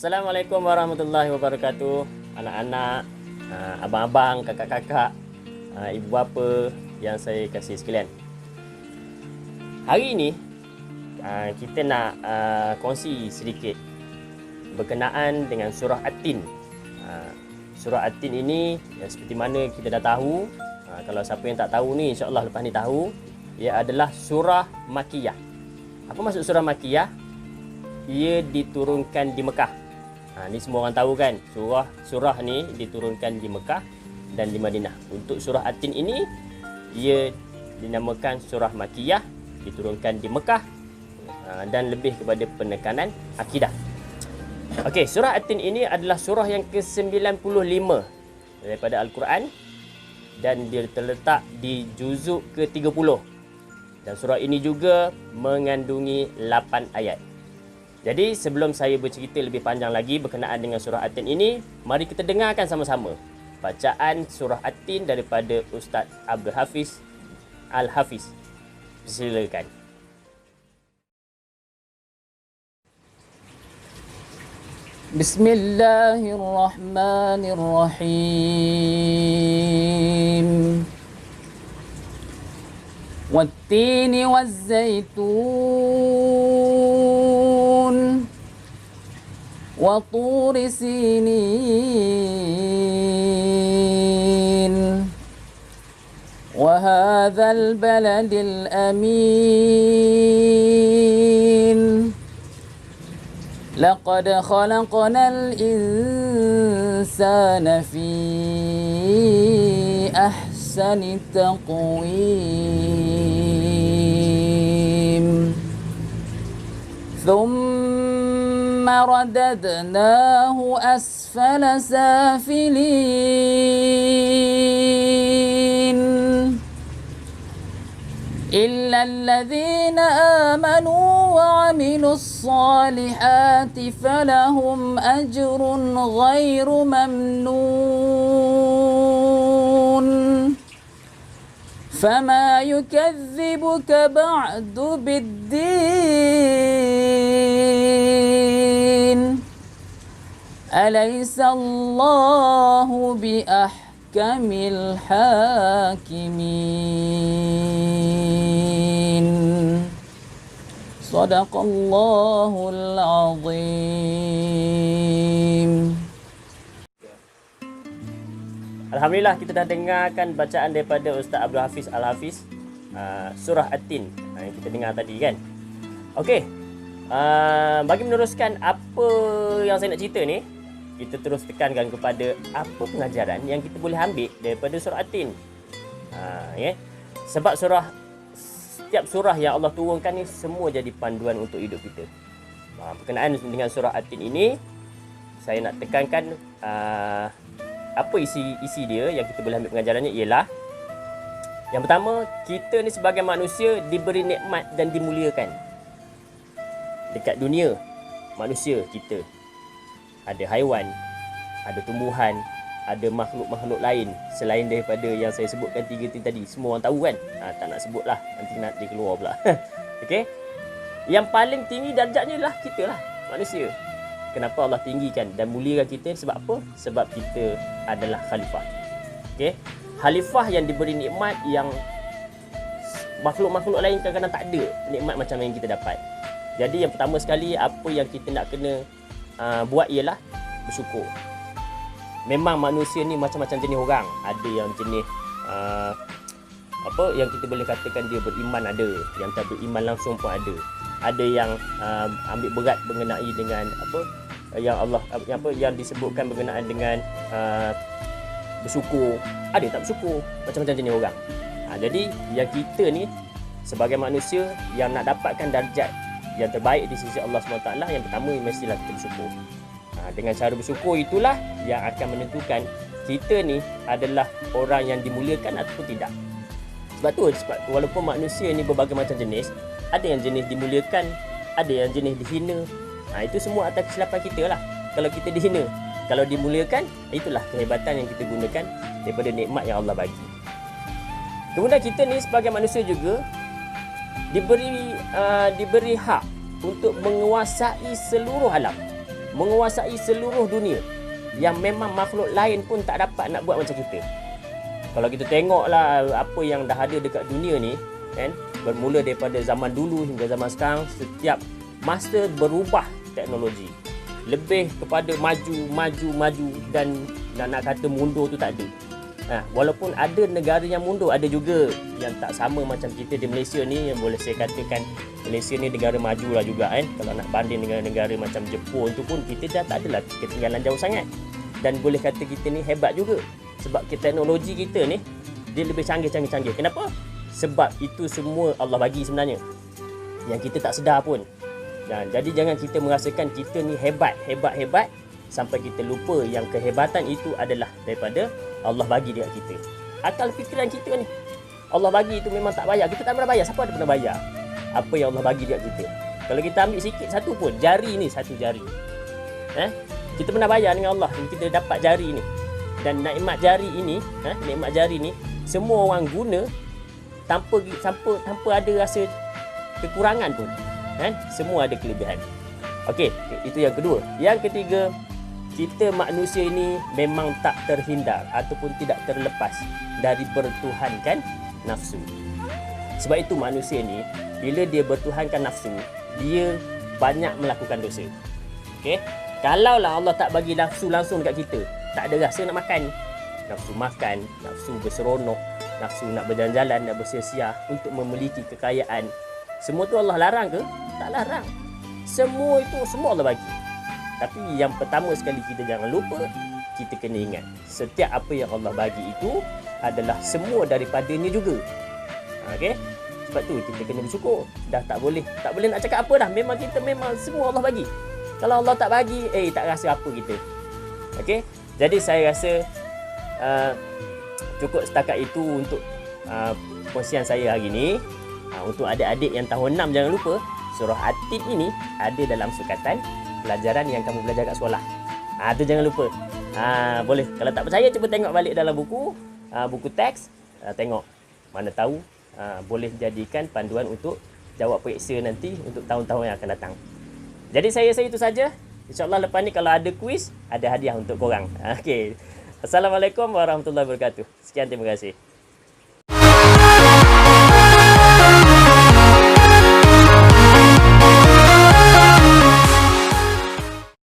Assalamualaikum warahmatullahi wabarakatuh. Anak-anak, abang-abang, kakak-kakak, ibu bapa yang saya kasih sekalian. Hari ini kita nak kongsi sedikit berkenaan dengan surah At-Tin. Surah At-Tin ini yang seperti mana kita dah tahu, kalau siapa yang tak tahu ni insya-Allah lepas ni tahu, ia adalah surah Makkiyah. Apa maksud surah Makkiyah? Ia diturunkan di Mekah. Ni semua orang tahu kan, surah ni diturunkan di Mekah dan di Madinah. Untuk surah At-Tin ini, ia dinamakan surah Makkiyah, diturunkan di Mekah dan lebih kepada penekanan akidah. Okey, surah At-Tin ini adalah surah yang ke-95 daripada Al-Quran dan dia terletak di juzuk ke-30. Dan surah ini juga mengandungi 8 ayat. Jadi sebelum saya bercerita lebih panjang lagi berkenaan dengan surah At-Tin ini, mari kita dengarkan sama-sama bacaan surah At-Tin daripada Ustaz Abdul Hafiz Al-Hafiz. Silakan. Bismillahirrahmanirrahim. والتين والزيتون وطور سينين وهذا البلد الأمين لقد خلقنا الإنسان في أحسن تقويم ثم رددناه أسفل سافلين إلا الذين آمنوا وعملوا الصالحات فلهم أجر غير ممنون فما يكذبك بعد بالدين أليس الله بأحكم الحاكمين صدق الله العظيم. Alhamdulillah kita dah dengarkan bacaan daripada Ustaz Abdul Hafiz Al-Hafiz, surah At-Tin yang kita dengar tadi kan. Okey, bagi meneruskan apa yang saya nak cerita ni, kita terus tekankan kepada apa pengajaran yang kita boleh ambil daripada surah At-Tin. Sebab setiap surah yang Allah turunkan ni semua jadi panduan untuk hidup kita. Berkenaan dengan surah At-Tin ini, saya nak tekankan apa isi dia yang kita boleh ambil pengajarannya ialah, yang pertama, kita ni sebagai manusia diberi nikmat dan dimuliakan. Dekat dunia, manusia kita ada haiwan, ada tumbuhan, ada makhluk-makhluk lain selain daripada yang saya sebutkan 3 tadi. Semua orang tahu kan? Tak nak sebut lah, nanti nak dikeluar pula. Okey. Yang paling tinggi darjatnya lah kita lah, manusia. Kenapa Allah tinggikan dan muliakan kita? Sebab apa? Sebab kita adalah khalifah. Okey. Khalifah yang diberi nikmat yang makhluk-makhluk lain kadang-kadang tak ada nikmat macam yang kita dapat. Jadi yang pertama sekali, apa yang kita nak kena buat ialah bersyukur. Memang manusia ni macam-macam jenis orang. Ada yang jenis yang kita boleh katakan dia beriman, ada yang tak beriman langsung pun ada. Ada yang ambil berat mengenai dengan yang Allah yang disebutkan berkenaan dengan bersyukur. Ada tak bersyukur, macam-macam jenis orang. Jadi yang kita ni sebagai manusia yang nak dapatkan darjat yang terbaik di sisi Allah SWT, yang pertama mestilah kita bersyukur. Dengan cara bersyukur itulah yang akan menentukan kita ni adalah orang yang dimuliakan ataupun tidak. Sebab walaupun manusia ni berbagai macam jenis, ada yang jenis dimuliakan, ada yang jenis dihina. Itu semua atas kesilapan kita lah. Kalau kita dihina, kalau dimuliakan, itulah kehebatan yang kita gunakan daripada nikmat yang Allah bagi. Kemudian kita ni sebagai manusia juga diberi hak untuk menguasai seluruh alam. menguasai seluruh dunia, yang memang makhluk lain pun tak dapat nak buat macam kita. Kalau kita tengoklah apa yang dah ada dekat dunia ni, kan, bermula daripada zaman dulu hingga zaman sekarang, setiap masa berubah teknologi. Lebih kepada maju dan nak kata mundur tu tak ada. Walaupun ada negara yang mundur, ada juga yang tak sama macam kita di Malaysia ni, yang boleh saya katakan Malaysia ni negara maju lah juga, kan. Kalau nak banding dengan negara macam Jepun tu pun kita dah tak adalah ketinggalan jauh sangat. Dan boleh kata kita ni hebat juga. Sebab teknologi kita ni dia lebih canggih. Kenapa? Sebab itu semua Allah bagi sebenarnya, yang kita tak sedar pun. Jadi jangan kita merasakan kita ni hebat sampai kita lupa yang kehebatan itu adalah daripada Allah bagi dekat kita. Akal fikiran kita ni Allah bagi itu memang tak bayar. Kita tak pernah bayar. Siapa ada pernah bayar apa yang Allah bagi dekat kita? Kalau kita ambil sikit satu pun, jari ni, satu jari, kita pernah bayar dengan Allah kita dapat jari ni. Dan nikmat jari ini, semua orang guna tanpa ada rasa kekurangan pun, kan? Semua ada kelebihan. Okey, itu yang kedua. Yang ketiga, kita manusia ini memang tak terhindar ataupun tidak terlepas dari bertuhankan nafsu. Sebab itu manusia ni bila dia bertuhankan nafsu, dia banyak melakukan dosa. Okey, kalaulah Allah tak bagi nafsu langsung dekat kita, tak ada rasa nak makan, nafsu berseronok, nafsu nak berjalan-jalan, nak bersia-sia untuk memiliki kekayaan, semua tu Allah larang ke? Tak larang. Semua Allah bagi. Tapi yang pertama sekali kita jangan lupa, kita kena ingat setiap apa yang Allah bagi itu adalah semua daripadanya juga. Okey? Sebab tu kita kena bersyukur. Dah tak boleh nak cakap apa dah. Memang semua Allah bagi. Kalau Allah tak bagi, tak rasa apa kita. Okey? Jadi saya rasa cukup setakat itu untuk perkongsian saya hari ini. Untuk adik-adik yang tahun 6, jangan lupa surah At-Tin ini ada dalam sukatan pelajaran yang kamu belajar kat sekolah. Tu jangan lupa. Boleh, kalau tak percaya cuba tengok balik dalam buku teks, tengok. Mana tahu boleh jadikan panduan untuk jawab periksa nanti untuk tahun-tahun yang akan datang. Jadi saya itu saja. InsyaAllah lepas ni kalau ada kuis, ada hadiah untuk korang. Okey. Assalamualaikum warahmatullahi wabarakatuh. Sekian, terima kasih.